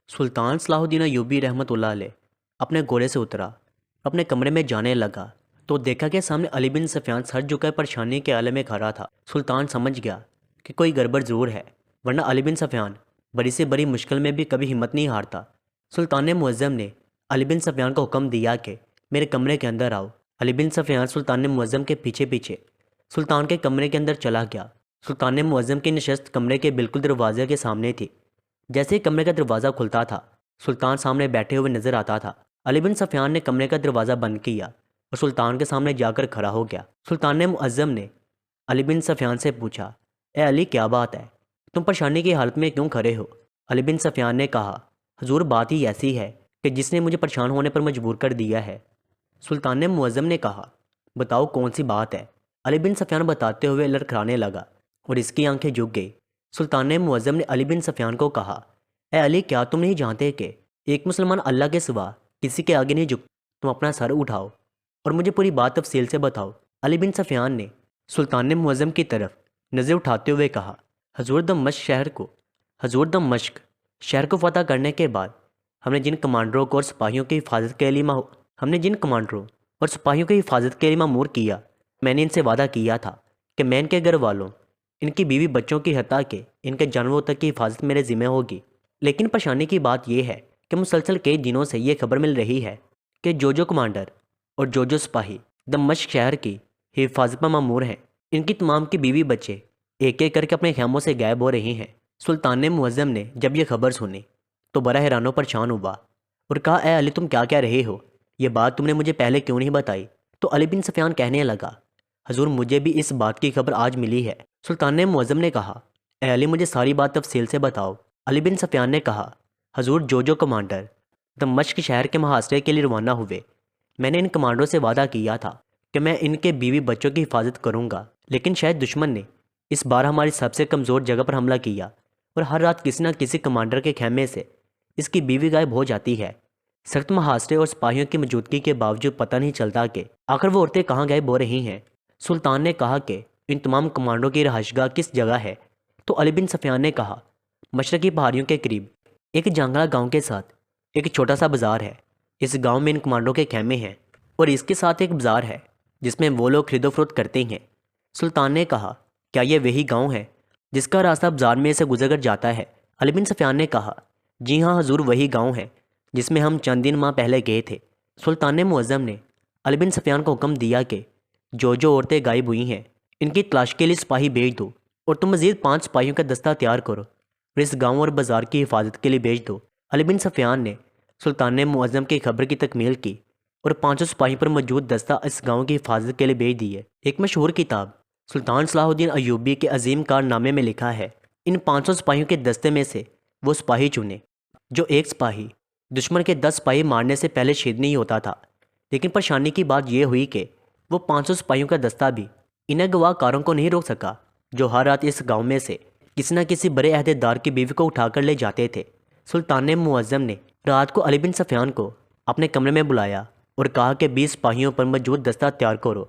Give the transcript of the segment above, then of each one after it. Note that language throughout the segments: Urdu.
سلطان صلاح الدین ایوبی رحمۃ اللہ علیہ اپنے گھوڑے سے اترا، اپنے کمرے میں جانے لگا تو دیکھا کہ سامنے علی بن سفیان سر جھکائے پریشانی کے عالم میں کھڑا تھا۔ سلطان سمجھ گیا کہ کوئی گڑبڑ ضرور ہے، ورنہ علی بن سفیان بڑی سے بڑی مشکل میں بھی کبھی ہمت نہیں ہارتا۔ سلطان معظم نے علی بن سفیان کو حکم دیا کہ میرے کمرے کے اندر آؤ۔ علی بن سفیان سلطان معظم کے پیچھے پیچھے سلطان کے کمرے کے اندر چلا گیا۔ سلطان معظم کی نشست کمرے کے بالکل دروازے کے سامنے تھی۔ جیسے ہی کمرے کا دروازہ کھلتا تھا، سلطان سامنے بیٹھے ہوئے نظر آتا تھا۔ علی بن سفیان نے کمرے کا دروازہ بند کیا اور سلطان کے سامنے جا کر کھڑا ہو گیا۔ سلطان معظم نے علی بن سفیان سے پوچھا، اے علی، کیا بات ہے؟ تم پریشانی کی حالت میں کیوں کھڑے ہو؟ علی بن سفیان نے کہا، حضور، بات ہی ایسی ہے کہ جس نے مجھے پریشان ہونے پر مجبور کر دیا ہے۔ سلطان معظم نے کہا، بتاؤ کون سی بات ہے؟ علی بن سفیان بتاتے ہوئے لڑکھڑانے لگا اور اس کی آنکھیں جھک گئی۔ سلطان معظم نے علی بن سفیان کو کہا، اے علی، کیا تم نہیں جانتے کہ ایک مسلمان اللہ کے سوا کسی کے آگے نہیں جھک؟ تم اپنا سر اٹھاؤ اور مجھے پوری بات تفصیل سے بتاؤ۔ علی بن سفیان نے سلطان معظم کی طرف نظر اٹھاتے ہوئے کہا، حضور، دمشق شہر کو فتح کرنے کے بعد ہم نے جن کمانڈروں اور سپاہیوں کی حفاظت کے لیے مامور کیا، میں نے ان سے وعدہ کیا تھا کہ میں ان کے گھر والوں، ان کی بیوی بچوں کی، حتیٰ کہ ان کے جانوروں تک کی حفاظت میرے ذمہ ہوگی۔ لیکن پریشانی کی بات یہ ہے کہ مسلسل کئی دنوں سے یہ خبر مل رہی ہے کہ جو کمانڈر اور جو سپاہی دمشق شہر کی حفاظت پر مامور ہیں، ان کی تمام کی بیوی بچے ایک ایک کر کے اپنے خیموں سے غائب ہو رہے ہیں۔ سلطان معظم نے جب یہ خبر سنی تو بڑا حیران و پریشان ہوا اور کہا، اے علی، تم کیا کہہ رہے ہو؟ یہ بات تم نے مجھے پہلے کیوں نہیں بتائی؟ تو علی بن سفیان کہنے لگا، حضور، مجھے بھی اس بات کی خبر آج ملی ہے۔ سلطان معظم نے کہا، اے علی، مجھے ساری بات تفصیل سے بتاؤ۔ علی بن سفیان نے کہا، حضور، جو کمانڈر دمشق شہر کے محاصرے کے لیے روانہ ہوئے، میں نے ان کمانڈروں سے وعدہ کیا تھا کہ میں ان کے بیوی بچوں کی حفاظت کروں گا، لیکن شاید دشمن نے اس بار ہماری سب سے کمزور جگہ پر حملہ کیا اور ہر رات کسی نہ کسی کمانڈر کے خیمے سے اس کی بیوی غائب ہو جاتی ہے۔ سخت محاصرے اور سپاہیوں کی موجودگی کے باوجود پتہ نہیں چلتا کہ آخر وہ عورتیں کہاں غائب ہو رہی ہیں۔ سلطان نے کہا کہ ان تمام کمانڈروں کی رہائش گاہ کس جگہ ہے؟ تو علی بن سفیان نے کہا، مشرقی پہاڑیوں کے قریب ایک جانگلہ گاؤں کے ساتھ ایک چھوٹا سا بازار ہے۔ اس گاؤں میں ان کمانڈروں کے خیمے ہیں اور اس کے ساتھ ایک بازار ہے جس میں وہ لوگ خرید و فروخت کرتے ہیں۔ سلطان نے کہا، کیا یہ وہی گاؤں ہے جس کا راستہ بازار میں سے گزر کر جاتا ہے؟ علی بن سفیان نے کہا، جی ہاں حضور، وہی گاؤں ہے جس میں ہم چند دن ماہ پہلے گئے تھے۔ سلطان معظم نے علی بن سفیان کو حکم دیا کہ جو عورتیں غائب ہوئی ہیں، ان کی تلاش کے لیے سپاہی بھیج دو اور تم مزید 5 سپاہیوں کا دستہ تیار کرو اور اس گاؤں اور بازار کی حفاظت کے لیے بھیج دو۔ علی بن سفیان نے سلطان معظم کی خبر کی تکمیل کی اور 500 سپاہیوں پر موجود دستہ اس گاؤں کی حفاظت کے لیے بھیج دیے۔ ایک مشہور کتاب سلطان صلاح الدین ایوبی کے عظیم کارنامے میں لکھا ہے، ان 500 سپاہیوں کے دستے میں سے وہ سپاہی چنے جو ایک سپاہی دشمن کے 10 سپاہی مارنے سے پہلے شہید نہیں ہوتا تھا۔ لیکن پریشانی کی بات یہ ہوئی کہ وہ 500 سپاہیوں کا دستہ بھی ان اغوا کاروں کو نہیں روک سکا جو ہر رات اس گاؤں میں سے کسی نہ کسی بڑے عہدیدار کی بیوی کو اٹھا کر لے جاتے تھے۔ سلطان معظم نے رات کو علی بن سفیان کو اپنے کمرے میں بلایا اور کہا کہ 20 سپاہیوں پر موجود دستہ تیار کرو،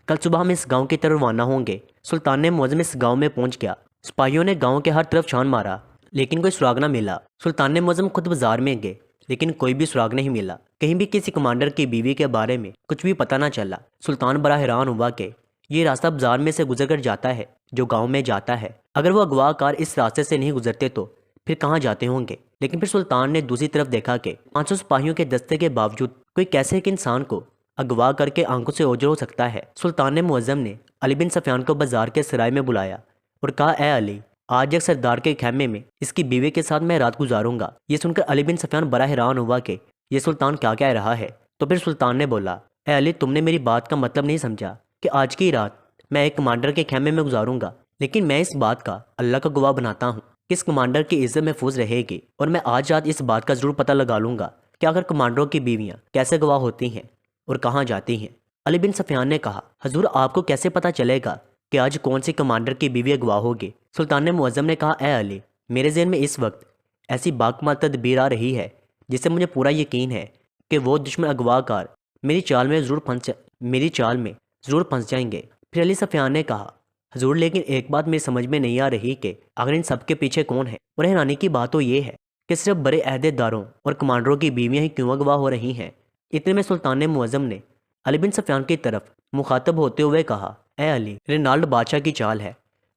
کل صبح ہم اس گاؤں کی طرف روانہ ہوں گے۔ سلطان معظم اس گاؤں میں پہنچ گیا۔ سپاہیوں نے گاؤں کے ہر طرف چھان مارا لیکن کوئی سراغ نہ ملا۔ سلطان معظم خود بازار میں گئے لیکن کوئی بھی سراغ نہیں ملا، کہیں بھی کسی کمانڈر کی بیوی کے بارے میں کچھ بھی پتہ نہ چلا۔ سلطان بڑا حیران ہوا کہ یہ راستہ بازار میں سے گزر کر جاتا ہے جو گاؤں میں جاتا ہے، اگر وہ اغوا کار اس راستے سے نہیں گزرتے تو پھر کہاں جاتے ہوں گے؟ لیکن پھر سلطان نے دوسری طرف دیکھا کہ 500 سپاہیوں کے دستے کے باوجود کوئی کیسے ایک انسان کو اغوا کر کے آنکھوں سے اوجھل ہو سکتا ہے۔ سلطان معظم نے علی بن سفیان کو بازار کے سرائے میں بلایا اور کہا، اے علی، آج ایک سردار کے خیمے میں اس کی بیوی کے ساتھ میں رات گزاروں گا۔ یہ سن کر علی بن سفیان بڑا حیران ہوا کہ یہ سلطان کیا کہہ رہا ہے۔ تو پھر سلطان نے بولا، اے علی، تم نے میری بات کا مطلب نہیں سمجھا کہ آج کی رات میں ایک کمانڈر کے خیمے میں گزاروں گا، لیکن میں اس بات کا اللہ کا گواہ بناتا ہوں کہ اس کمانڈر کی عزت محفوظ رہے گی، اور میں آج رات اس بات کا ضرور پتہ لگا لوں گا کہ اگر کمانڈروں کی بیویاں کیسے گواہ ہوتی ہیں اور کہاں جاتی ہیں۔ علی بن سفیان نے کہا، حضور، آپ کو کیسے پتہ چلے گا کہ آج کون سی کمانڈر کی بیوی اغوا ہوگی؟ سلطان معظم نے کہا، اے علی، میرے ذہن میں اس وقت ایسی باکمال تدبیر آ رہی ہے جس سے مجھے پورا یقین ہے کہ وہ دشمن اغوا کار میری چال میں ضرور پھنس جائیں گے۔ پھر علی سفیان نے کہا، حضور، لیکن ایک بات میری سمجھ میں نہیں آ رہی کہ آخر ان سب کے پیچھے کون ہے؟ اور حیرانی کی بات تو یہ ہے کہ صرف بڑے عہدیداروں اور کمانڈروں کی بیویاں ہی کیوں اغوا ہو رہی ہیں۔ اتنے میں سلطان معظم نے علی بن سفیان کی طرف مخاطب ہوتے ہوئے کہا، اے علی، رینالڈ بادشاہ کی چال ہے۔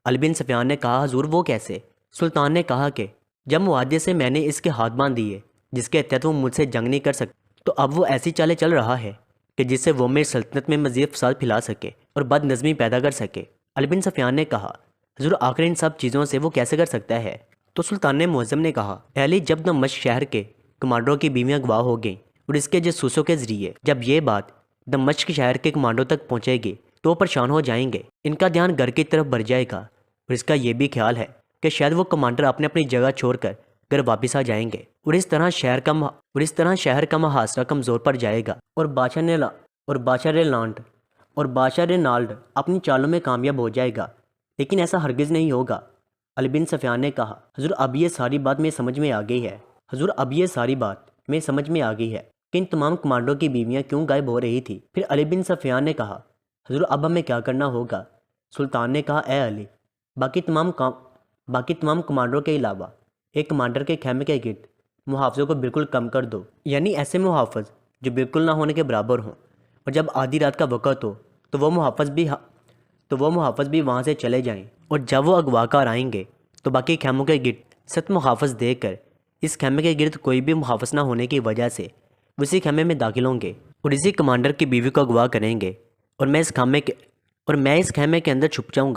علی بن سفیان نے کہا، حضور وہ کیسے؟ سلطان نے کہا کہ جب معاہدے سے میں نے اس کے ہاتھ باندھ دیے جس کے تحت وہ مجھ سے جنگ نہیں کر سکتا، تو اب وہ ایسی چالیں چل رہا ہے کہ جس سے وہ میری سلطنت میں مزید فساد پھیلا سکے اور بد نظمی پیدا کر سکے۔ علی بن سفیان نے کہا، حضور آخر ان سب چیزوں سے وہ کیسے کر سکتا ہے؟ تو سلطان معظم نے کہا، اے علی، جب دمشق شہر کے کمانڈروں کی بیویاں اغوا ہو گئیں اور اس کے جاسوسوں کے ذریعے جب یہ بات دمشق شہر کے کمانڈوں تک پہنچے گی تو وہ پریشان ہو جائیں گے، ان کا دھیان گھر کی طرف بڑھ جائے گا اور اس کا یہ بھی خیال ہے کہ شاید وہ کمانڈر اپنی جگہ چھوڑ کر گھر واپس آ جائیں گے اور اس طرح شہر کا محاصرہ کمزور پڑ جائے گا اور بادشاہ رینالڈ اپنی چالوں میں کامیاب ہو جائے گا، لیکن ایسا ہرگز نہیں ہوگا۔ علی بن سفیان نے کہا، حضور اب یہ ساری بات میں سمجھ میں آ گئی ہے کہ ان تمام کمانڈروں کی بیویاں کیوں غائب ہو رہی تھی۔ پھر علی بن سفیان نے کہا، حضور اب ہمیں کیا کرنا ہوگا؟ سلطان نے کہا، اے علی، باقی تمام کمانڈروں کے علاوہ ایک کمانڈر کے خیمے کے گرد محافظوں کو بالکل کم کر دو، یعنی ایسے محافظ جو بالکل نہ ہونے کے برابر ہوں، اور جب آدھی رات کا وقت ہو تو وہ محافظ بھی وہاں سے چلے جائیں، اور جب وہ اغوا کار آئیں گے تو باقی خیموں کے گرد 7 محافظ دے کر اس خیمے کے گرد کوئی بھی محافظ نہ ہونے کی وجہ سے وہ اسی خیمے میں داخل ہوں گے اور اسی کمانڈر کی بیوی کو اغوا کریں گے، اور میں اس خیمے کے اندر چھپ جاؤں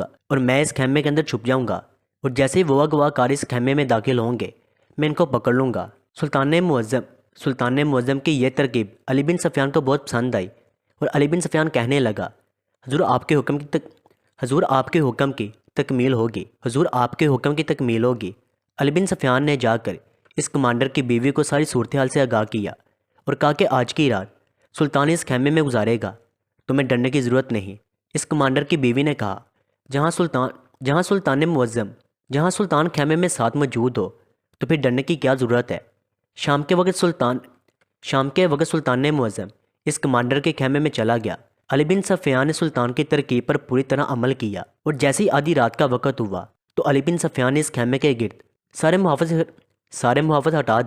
گا اور جیسے ہی وہ اغوا کار اس خیمے میں داخل ہوں گے میں ان کو پکڑ لوں گا۔ سلطان معظم کی یہ ترکیب علی بن سفیان کو بہت پسند آئی اور علی بن سفیان کہنے لگا، حضور آپ کے حکم کی تکمیل ہوگی۔ علی بن سفیان نے جا کر اس کمانڈر کی بیوی کو ساری صورتحال سے آگاہ کیا اور کہا کہ آج کی رات سلطان اس خیمے میں گزارے گا، تمہیں ڈرنے کی ضرورت نہیں۔ اس کمانڈر کی بیوی نے کہا، جہاں سلطان خیمے میں ساتھ موجود ہو تو پھر ڈرنے کی کیا ضرورت ہے؟ شام کے وقت سلطان معظم اس کمانڈر کے خیمے میں چلا گیا۔ علی بن سفیان نے سلطان کی ترکیب پر پوری طرح عمل کیا اور جیسے ہی آدھی رات کا وقت ہوا تو علی بن سفیان نے اس خیمے کے گرد سارے محافظ ہٹا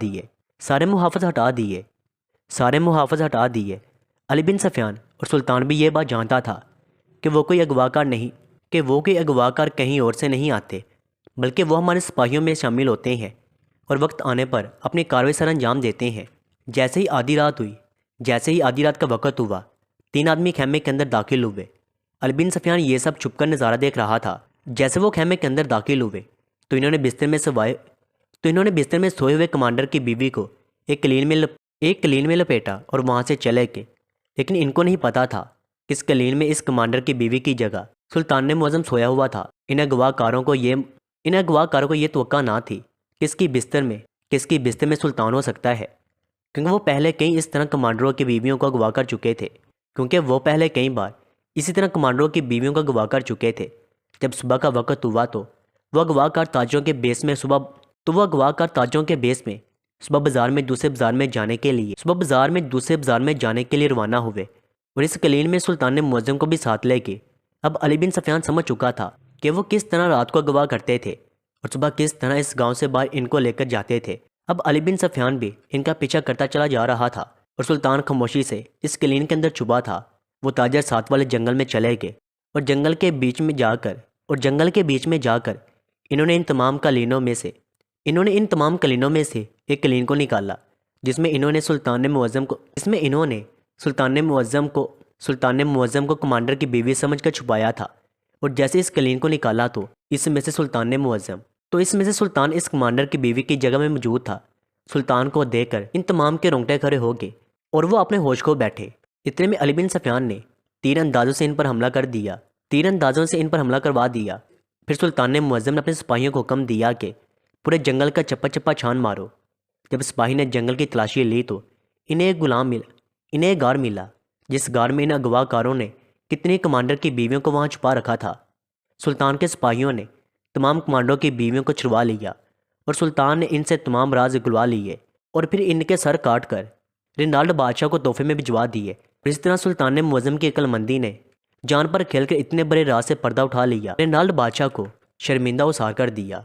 دیے۔ علی بن سفیان اور سلطان بھی یہ بات جانتا تھا کہ وہ کوئی اغوا کار کہیں اور سے نہیں آتے، بلکہ وہ ہمارے سپاہیوں میں شامل ہوتے ہیں اور وقت آنے پر اپنی کارروائی سر انجام دیتے ہیں۔ جیسے ہی آدھی رات کا وقت ہوا 3 آدمی خیمے کے اندر داخل ہوئے۔ علی بن سفیان یہ سب چھپ کر نظارہ دیکھ رہا تھا۔ جیسے وہ خیمے کے اندر داخل ہوئے تو انہوں نے بستر میں سوئے ہوئے کمانڈر کی بیوی کو ایک قلین میں لپیٹا اور وہاں سے چلے گئے، لیکن ان کو نہیں پتا تھا کہ اس قلین میں اس کمانڈر کی بیوی کی جگہ سلطان معظم سویا ہوا تھا۔ ان اغوا کاروں کو یہ توقع نہ تھی کہ اس کی بستر میں سلطان ہو سکتا ہے، کیونکہ وہ پہلے کئی اس طرح کمانڈروں کی بیویوں کو اغوا کر چکے تھے۔ جب صبح کا وقت ہوا تو وہ اغوا کار تاجروں کے بیس میں صبح بازار میں دوسرے بازار میں جانے کے لیے روانہ ہوئے اور اس قلین میں سلطان معظم کو بھی ساتھ لے گئے۔ اب علی بن سفیان سمجھ چکا تھا کہ وہ کس طرح رات کو اغوا کرتے تھے اور صبح کس طرح اس گاؤں سے باہر ان کو لے کر جاتے تھے۔ اب علی بن سفیان بھی ان کا پیچھا کرتا چلا جا رہا تھا اور سلطان خاموشی سے اس قلین کے اندر چھپا تھا۔ وہ تاجر ساتھ والے جنگل میں چلے گئے اور جنگل کے بیچ میں جا کر انہوں نے ان تمام قلینوں میں سے ایک قلین کو نکالا، جس میں انہوں نے سلطان معظم کو کمانڈر کی بیوی سمجھ کر چھپایا تھا، اور جیسے اس قلین کو نکالا تو اس میں سے سلطان اس کمانڈر کی بیوی کی جگہ میں موجود تھا۔ سلطان کو دیکھ کر ان تمام کے رونگٹے کھڑے ہو گئے اور وہ اپنے ہوش کھو بیٹھے۔ اتنے میں علی بن سفیان نے تیر اندازوں سے ان پر حملہ کروا دیا۔ پھر سلطان معظم نے اپنے سپاہیوں کو حکم دیا کہ پورے جنگل کا چپا چپا چھان مارو۔ جب سپاہی نے جنگل کی تلاشی لی تو انہیں ایک غار ملا، جس غار میں ان اغوا کاروں نے کتنی کمانڈر کی بیویوں کو وہاں چھپا رکھا تھا۔ سلطان کے سپاہیوں نے تمام کمانڈروں کی بیویوں کو چھڑوا لیا اور سلطان نے ان سے تمام راز اگلوا لیے اور پھر ان کے سر کاٹ کر رینالڈ بادشاہ کو تحفے میں بھجوا دیے۔ اس طرح سلطان معظم کی عقل مندی نے جان پر کھیل کر اتنے بڑے راز سے پردہ اٹھا لیا، رینالڈ بادشاہ کو شرمندہ و سار کر دیا۔